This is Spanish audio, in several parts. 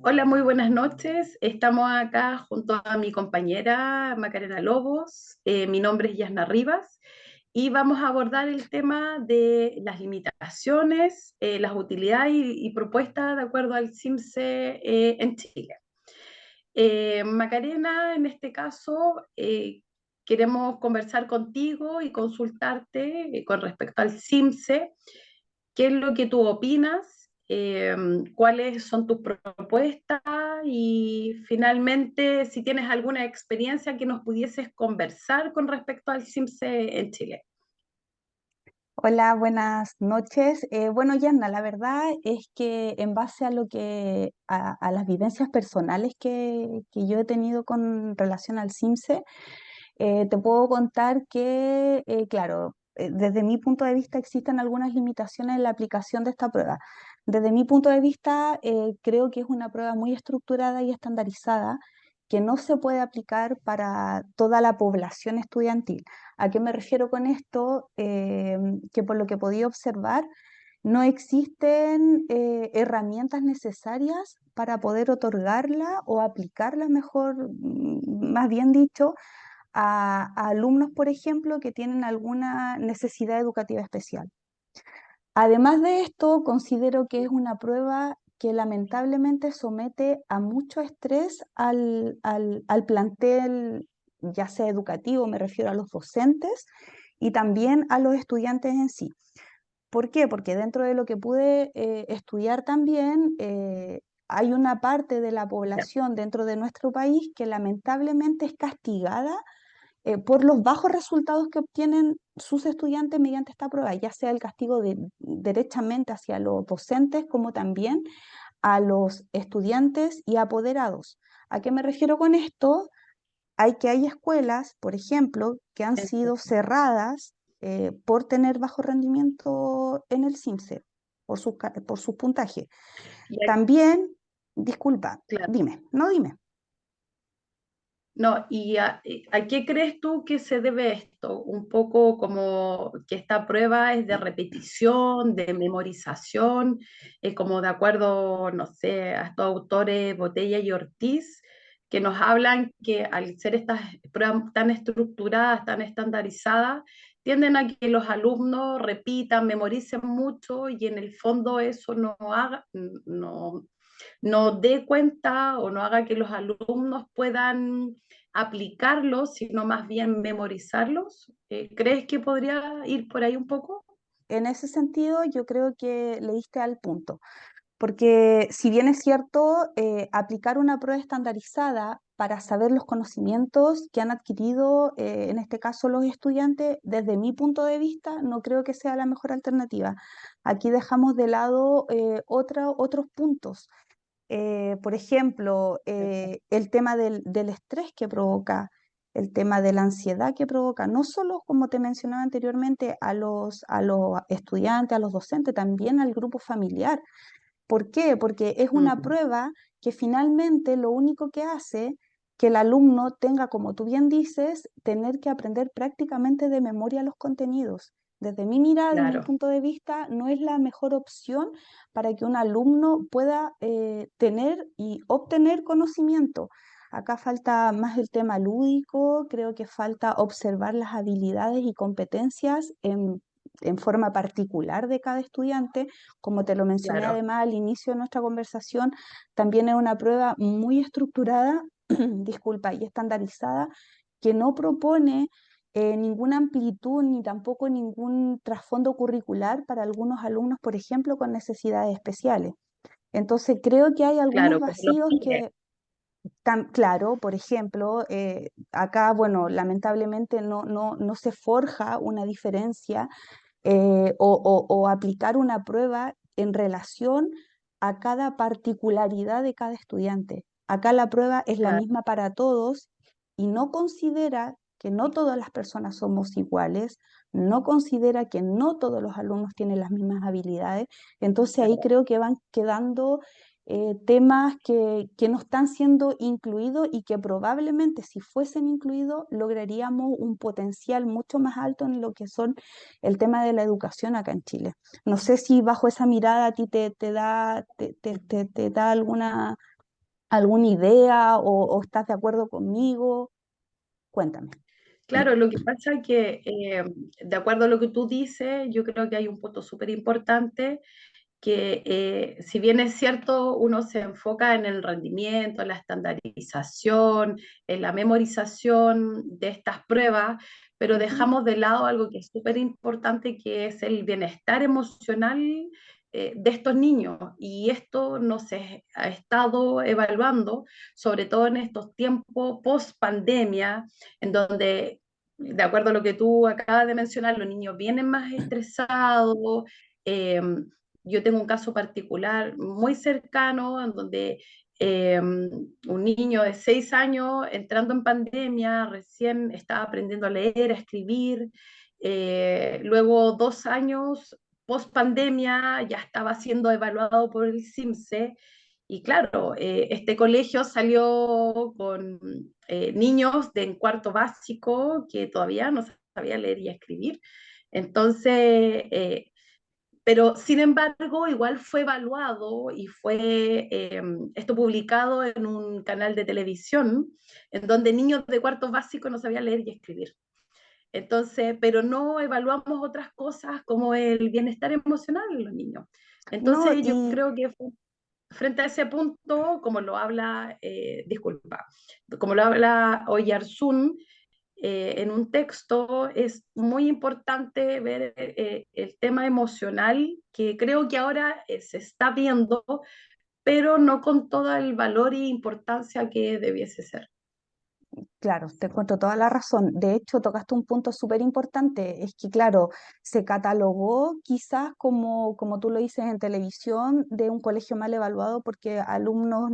Hola, muy buenas noches. Estamos acá junto a mi compañera Macarena Lobos. Mi nombre es Yasna Rivas y vamos a abordar el tema de las limitaciones, las utilidades y propuestas de acuerdo al CIMSE en Chile. Macarena, en este caso, queremos conversar contigo y consultarte con respecto al CIMSE. ¿Qué es lo que tú opinas? ¿Cuáles son tus propuestas? Y finalmente, si tienes alguna experiencia que nos pudieses conversar con respecto al CIMSE en Chile. Hola, buenas noches. Bueno, Yanna, la verdad es que en base a a las vivencias personales que yo he tenido con relación al CIMSE, te puedo contar que, claro, desde mi punto de vista existen algunas limitaciones en la aplicación de esta prueba. Desde mi punto de vista, creo que es una prueba muy estructurada y estandarizada que no se puede aplicar para toda la población estudiantil. ¿A qué me refiero con esto? Que por lo que podía observar, no existen herramientas necesarias para poder otorgarla o aplicarla, mejor, más bien dicho, a alumnos, por ejemplo, que tienen alguna necesidad educativa especial. Además de esto, considero que es una prueba que lamentablemente somete a mucho estrés al plantel, ya sea educativo, me refiero a los docentes, y también a los estudiantes en sí. ¿Por qué? Porque dentro de lo que pude estudiar también, hay una parte de la Ya. población dentro de nuestro país que lamentablemente es castigada por los bajos resultados que obtienen sus estudiantes mediante esta prueba, ya sea el castigo derechamente hacia los docentes como también a los estudiantes y apoderados. ¿A qué me refiero con esto? Hay escuelas, por ejemplo, que han sido cerradas por tener bajo rendimiento en el CIMSE, por su puntaje. Ya, También, disculpa, claro. dime, no dime. No, ¿a qué crees tú que se debe esto? Un poco como que esta prueba es de repetición, de memorización, como de acuerdo, no sé, a estos autores Botella y Ortiz, que nos hablan que al ser estas pruebas tan estructuradas, tan estandarizadas, tienden a que los alumnos repitan, memoricen mucho y en el fondo eso no dé cuenta o no haga que los alumnos puedan aplicarlos, sino más bien memorizarlos. ¿Crees que podría ir por ahí un poco? En ese sentido, yo creo que le diste al punto. Porque si bien es cierto, aplicar una prueba estandarizada para saber los conocimientos que han adquirido, en este caso los estudiantes, desde mi punto de vista, no creo que sea la mejor alternativa. Aquí dejamos de lado otros puntos. Por ejemplo, el tema del estrés que provoca, el tema de la ansiedad que provoca, no solo, como te mencionaba anteriormente, a los estudiantes, a los docentes, también al grupo familiar. ¿Por qué? Porque es una Mm, prueba que finalmente lo único que hace que el alumno tenga, como tú bien dices, tener que aprender prácticamente de memoria los contenidos. Desde mi mirada y mi claro, punto de vista, no es la mejor opción para que un alumno pueda tener y obtener conocimiento. Acá falta más el tema lúdico, creo que falta observar las habilidades y competencias en forma particular de cada estudiante. Como te lo mencioné claro, además al inicio de nuestra conversación, también es una prueba muy estructurada, disculpa, y estandarizada, que no propone ninguna amplitud ni tampoco ningún trasfondo curricular para algunos alumnos, por ejemplo, con necesidades especiales. Entonces creo que hay algunos claro, como los vacíos pide. que, tan claro, por ejemplo, acá, bueno, lamentablemente no se forja una diferencia o aplicar una prueba en relación a cada particularidad de cada estudiante. Acá la prueba es la Claro, misma para todos y no considera que no todas las personas somos iguales, no considera que no todos los alumnos tienen las mismas habilidades. Entonces ahí claro, creo que van quedando temas que no están siendo incluidos y que probablemente si fuesen incluidos lograríamos un potencial mucho más alto en lo que son el tema de la educación acá en Chile. No sé si bajo esa mirada a ti te da alguna idea o estás de acuerdo conmigo. Cuéntame. Claro, lo que pasa es que, de acuerdo a lo que tú dices, yo creo que hay un punto súper importante que si bien es cierto, uno se enfoca en el rendimiento, en la estandarización, en la memorización de estas pruebas, pero Ujú. dejamos de lado algo que es súper importante, que es el bienestar emocional de estos niños. Y esto no se ha estado evaluando, sobre todo en estos tiempos post pandemia, en donde, de acuerdo a lo que tú acabas de mencionar, los niños vienen más estresados. eh, yo tengo un caso particular muy cercano en donde un niño de 6 años entrando en pandemia, recién estaba aprendiendo a leer, a escribir, luego 2 años post pandemia ya estaba siendo evaluado por el CIMSE y claro, este colegio salió con niños de en cuarto básico que todavía no sabían leer y escribir. Entonces, pero sin embargo, igual fue evaluado y fue esto publicado en un canal de televisión en donde niños de cuarto básico no sabían leer y escribir. Entonces, pero no evaluamos otras cosas como el bienestar emocional de los niños. No, Entonces, yo y creo que frente a ese punto, como lo habla, disculpa, como lo habla Oyarzún, en un texto es muy importante ver el tema emocional, que creo que ahora se está viendo, pero no con todo el valor e importancia que debiese ser. claro, te encuentro toda la razón. De hecho, tocaste un punto súper importante. Es que, claro, se catalogó quizás como tú lo dices en televisión, de un colegio mal evaluado porque alumnos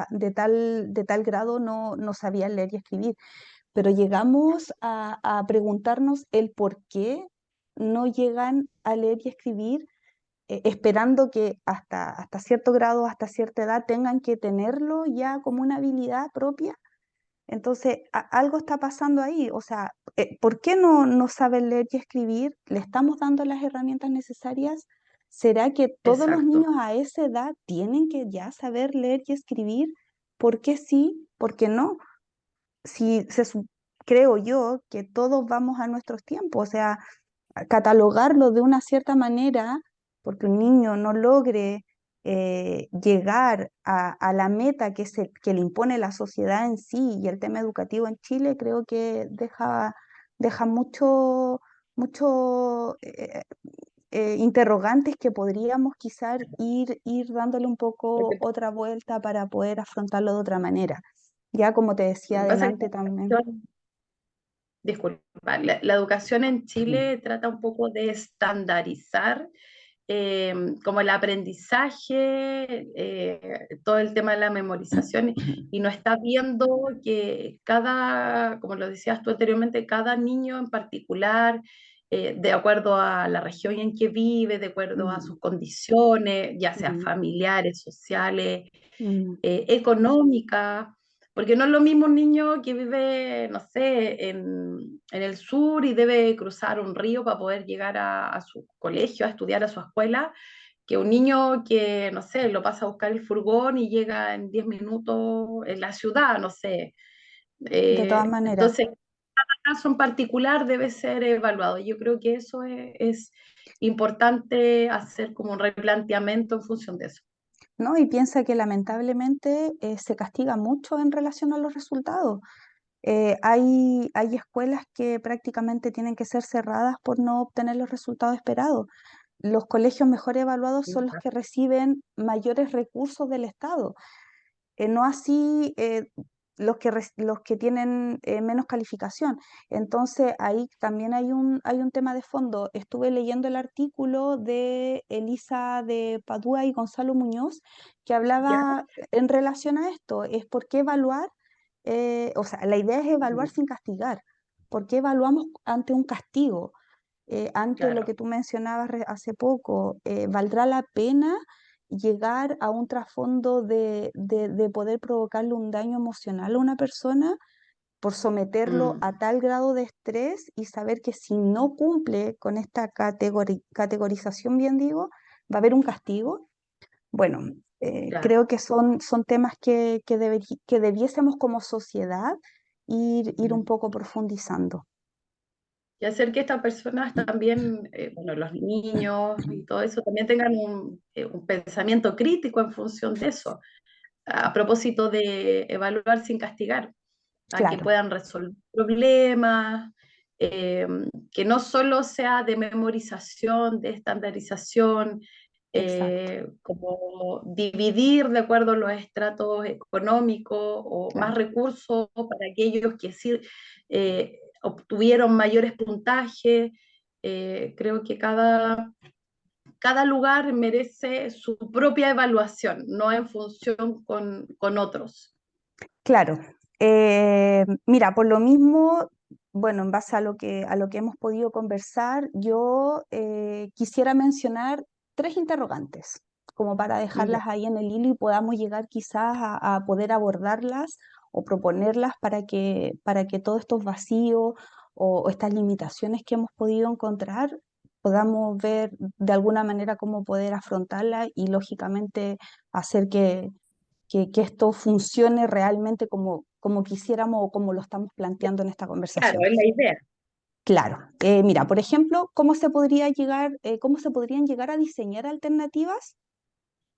de tal grado no sabían leer y escribir. Pero llegamos a preguntarnos el por qué no llegan a leer y escribir, esperando que hasta cierto grado, hasta cierta edad, tengan que tenerlo ya como una habilidad propia. Entonces, algo está pasando ahí. O sea, ¿por qué no saben leer y escribir? ¿Le estamos dando las herramientas necesarias? ¿Será que todos los Exacto, niños a esa edad tienen que ya saber leer y escribir? ¿Por qué sí? ¿Por qué no? Si creo yo que todos vamos a nuestros tiempos, o sea, catalogarlo de una cierta manera, porque un niño no logre llegar a la meta que le impone la sociedad en sí y el tema educativo en Chile, creo que deja mucho interrogantes que podríamos quizás ir dándole un poco otra vuelta para poder afrontarlo de otra manera. Ya como te decía lo que pasa es que adelante también. disculpa, la educación en Chile trata un poco de estandarizar como el aprendizaje, todo el tema de la memorización, y no está viendo que cada, como lo decías tú anteriormente, cada niño en particular, de acuerdo a la región en que vive, de acuerdo a Mm, sus condiciones, ya sea mm, familiares, sociales, mm. económica, porque no es lo mismo un niño que vive, no sé, en el sur y debe cruzar un río para poder llegar a su colegio, a estudiar a su escuela, que un niño que, no sé, lo pasa a buscar el furgón y llega en 10 minutos en la ciudad, no sé. De todas maneras, Entonces, cada caso en particular debe ser evaluado. Yo creo que eso es importante hacer como un replanteamiento en función de eso. ¿no? Y piensa que lamentablemente se castiga mucho en relación a los resultados. Hay escuelas que prácticamente tienen que ser cerradas por no obtener los resultados esperados. Los colegios mejor evaluados son los que reciben mayores recursos del Estado. No así los que tienen menos calificación. Entonces, ahí también hay un tema de fondo. Estuve leyendo el artículo de Elisa de Padua y Gonzalo Muñoz que ¿Ya? hablaba en relación a esto, es por qué evaluar, o sea, la idea es evaluar sin castigar. ¿Por qué evaluamos ante un castigo? Ante lo que Claro. tú mencionabas hace poco, ¿valdrá la pena llegar a un trasfondo de poder provocarle un daño emocional a una persona por someterlo Mm, a tal grado de estrés y saber que si no cumple con esta categorización, bien digo, va a haber un castigo. Bueno, claro. creo que son temas que debiésemos como sociedad ir un Mm. poco profundizando. Y hacer que estas personas también, bueno, los niños y todo eso, también tengan un pensamiento crítico en función de eso, a propósito de evaluar sin castigar, a que Claro, puedan resolver problemas, eh, que no solo sea de memorización, de estandarización, exacto, como dividir de acuerdo a los estratos económicos o más claro, recursos para aquellos que sí obtuvieron mayores puntajes. Creo que cada lugar merece su propia evaluación, no en función con otros. claro. Mira, por lo mismo, bueno, en base a lo que hemos podido conversar, yo quisiera mencionar tres interrogantes, como para Ya. dejarlas ahí en el hilo y podamos llegar quizás a poder abordarlas o proponerlas para que todos estos vacíos o estas limitaciones que hemos podido encontrar podamos ver de alguna manera cómo poder afrontarlas y lógicamente hacer que esto funcione realmente como quisiéramos o como lo estamos planteando en esta Claro, conversación. es la idea. Claro, mira, por ejemplo, cómo se podrían llegar a diseñar alternativas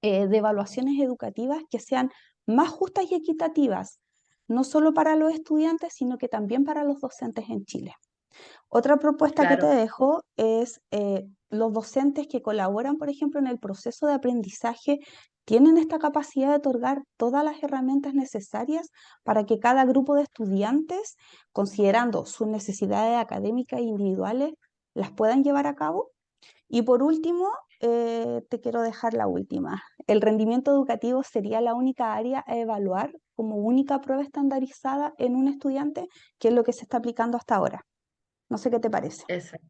de evaluaciones educativas que sean más justas y equitativas, no solo para los estudiantes, sino que también para los docentes en Chile. Otra propuesta que te Claro, dejo es los docentes que colaboran, por ejemplo, en el proceso de aprendizaje, tienen esta capacidad de otorgar todas las herramientas necesarias para que cada grupo de estudiantes, considerando sus necesidades académicas e individuales, las puedan llevar a cabo. Y por último, te quiero dejar la última. El rendimiento educativo sería la única área a evaluar como única prueba estandarizada en un estudiante, que es lo que se está aplicando hasta ahora. No sé qué te parece. exacto.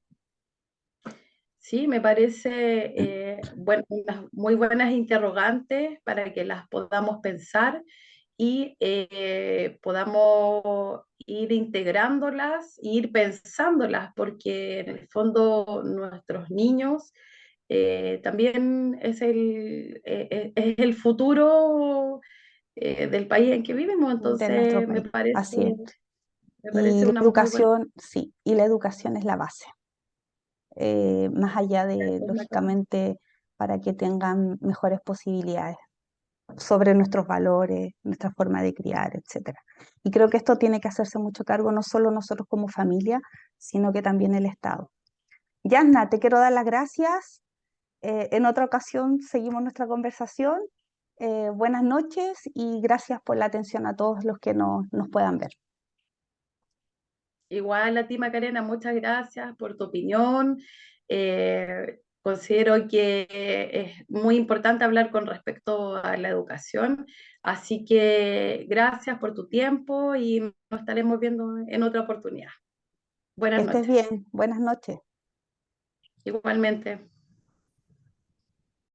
Sí, me parece bueno, unas muy buenas interrogantes para que las podamos pensar y podamos ir integrándolas, e ir pensándolas, porque en el fondo nuestros niños también es el futuro del país en que vivimos, De nuestro entonces país. Así es. me Y parece la una muy buena, educación, sí, y la educación es la base. Más allá de, una cosa. lógicamente, para que tengan mejores posibilidades sobre nuestros valores, nuestra forma de criar, etcétera. Y creo que esto tiene que hacerse mucho cargo, no solo nosotros como familia, sino que también el Estado. Yasna, te quiero dar las gracias. En otra ocasión seguimos nuestra conversación. Buenas noches y gracias por la atención a todos los que nos puedan ver. Igual a ti, Macarena, muchas gracias por tu opinión. Considero que es muy importante hablar con respecto a la educación, así que gracias por tu tiempo y nos estaremos viendo en otra oportunidad. Que Buenas estés noches. bien. Buenas noches. Igualmente.